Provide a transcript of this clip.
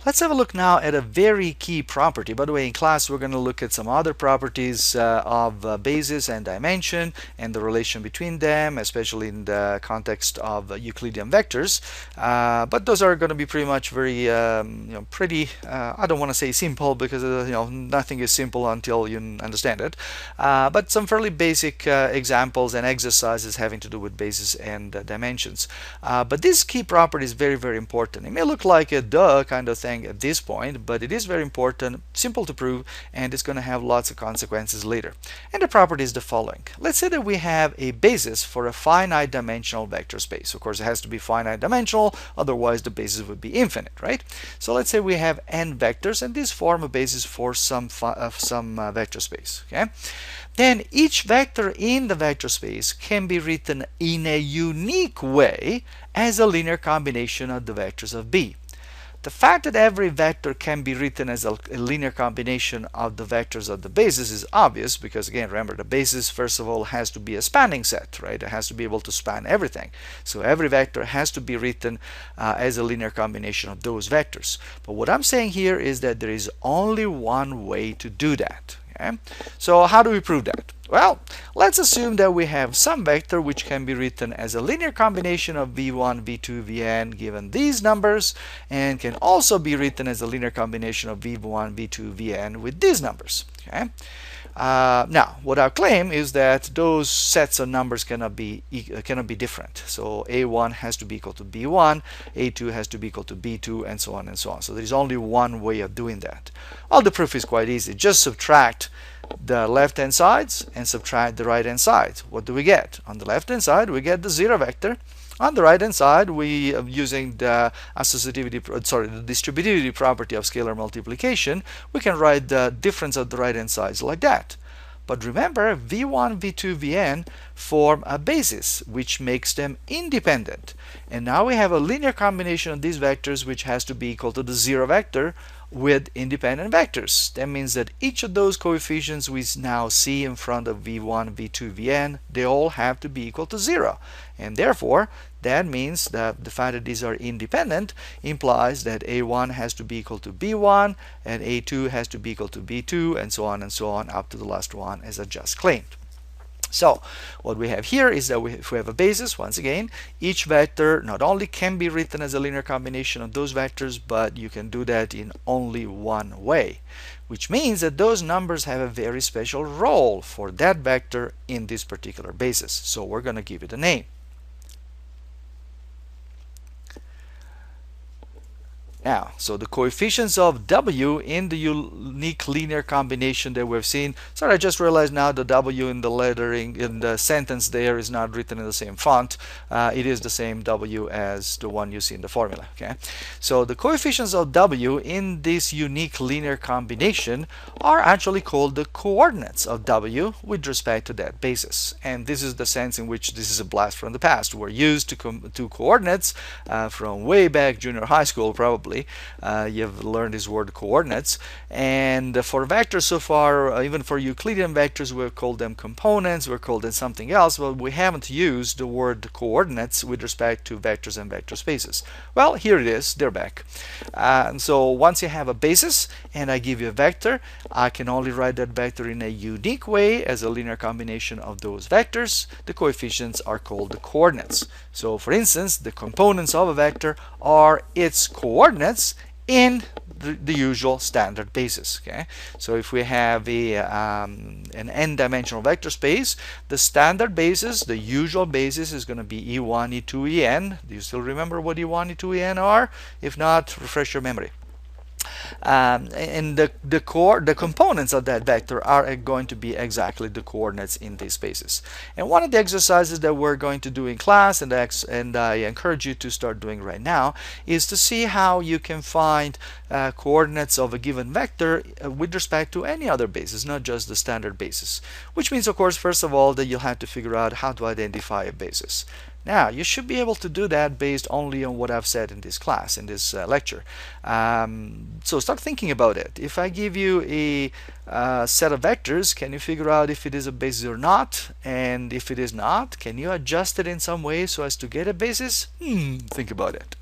Let's have a look now at a very key property. By the way, in class we're going to look at some other properties of basis and dimension and the relation between them, especially in the context of Euclidean vectors. But those are going to be pretty much very, pretty. I don't want to say simple because nothing is simple until you understand it. But some fairly basic examples and exercises having to do with basis and dimensions. But this key property is very, very important. It may look like a duh kind of thing at this point, but it is very important, simple to prove, and it's going to have lots of consequences later. And the property is the following. Let's say that we have a basis for a finite dimensional vector space. Of course, it has to be finite dimensional, otherwise the basis would be infinite, right? So let's say we have n vectors, and these form a basis for some vector space. Okay? Then each vector in the vector space can be written in a unique way as a linear combination of the vectors of B. The fact that every vector can be written as a linear combination of the vectors of the basis is obvious because, again, remember, the basis first of all has to be a spanning set, right? It has to be able to span everything. So every vector has to be written as a linear combination of those vectors. But what I'm saying here is that there is only one way to do that. Okay? So how do we prove that? Well, let's assume that we have some vector which can be written as a linear combination of v1, v2, vn given these numbers, and can also be written as a linear combination of v1, v2, vn with these numbers. Okay? Now, what I claim is that those sets of numbers cannot be different. So a1 has to be equal to b1, a2 has to be equal to b2, and so on and so on. So there is only one way of doing that. Well, the proof is quite easy. Just subtract the left-hand sides and subtract the right-hand sides. What do we get? On the left-hand side, we get the zero vector. On the right-hand side, we are using the the distributivity property of scalar multiplication. We can write the difference of the right-hand sides like that. But remember, v1, v2, vn form a basis, which makes them independent. And now we have a linear combination of these vectors, which has to be equal to the zero vector with independent vectors. That means that each of those coefficients we now see in front of v1, v2, vn, they all have to be equal to 0. And therefore, that means that the fact that these are independent implies that a1 has to be equal to b1, and a2 has to be equal to b2, and so on up to the last one, as I just claimed. So what we have here is that if we have a basis, once again, each vector not only can be written as a linear combination of those vectors, but you can do that in only one way, which means that those numbers have a very special role for that vector in this particular basis. So we're going to give it a name. Now, so the coefficients of W in the unique linear combination that we've seen. Sorry, I just realized now the W in the lettering in the sentence there is not written in the same font. It is the same W as the one you see in the formula. Okay, so the coefficients of W in this unique linear combination are actually called the coordinates of W with respect to that basis. And this is the sense in which this is a blast from the past. We're used to coordinates from way back junior high school, probably. You've learned this word coordinates, and for vectors so far, even for Euclidean vectors, we've called them components, we've called them something else, but we haven't used the word coordinates with respect to vectors and vector spaces. Well, here it is, they're back. And so once you have a basis and I give you a vector, I can only write that vector in a unique way as a linear combination of those vectors. The coefficients are called the coordinates. So for instance, the components of a vector are its coordinates in the usual standard basis. Okay, so if we have an n-dimensional vector space, the standard basis, the usual basis, is going to be e1, e2, en. Do you still remember what e1, e2, en are? If not, refresh your memory. And the components of that vector are going to be exactly the coordinates in these spaces. And one of the exercises that we're going to do in class, and I encourage you to start doing right now, is to see how you can find coordinates of a given vector with respect to any other basis, not just the standard basis. Which means, of course, first of all, that you'll have to figure out how to identify a basis. Now, you should be able to do that based only on what I've said in this class, in this lecture. So start thinking about it. If I give you a set of vectors, can you figure out if it is a basis or not? And if it is not, can you adjust it in some way so as to get a basis? Think about it.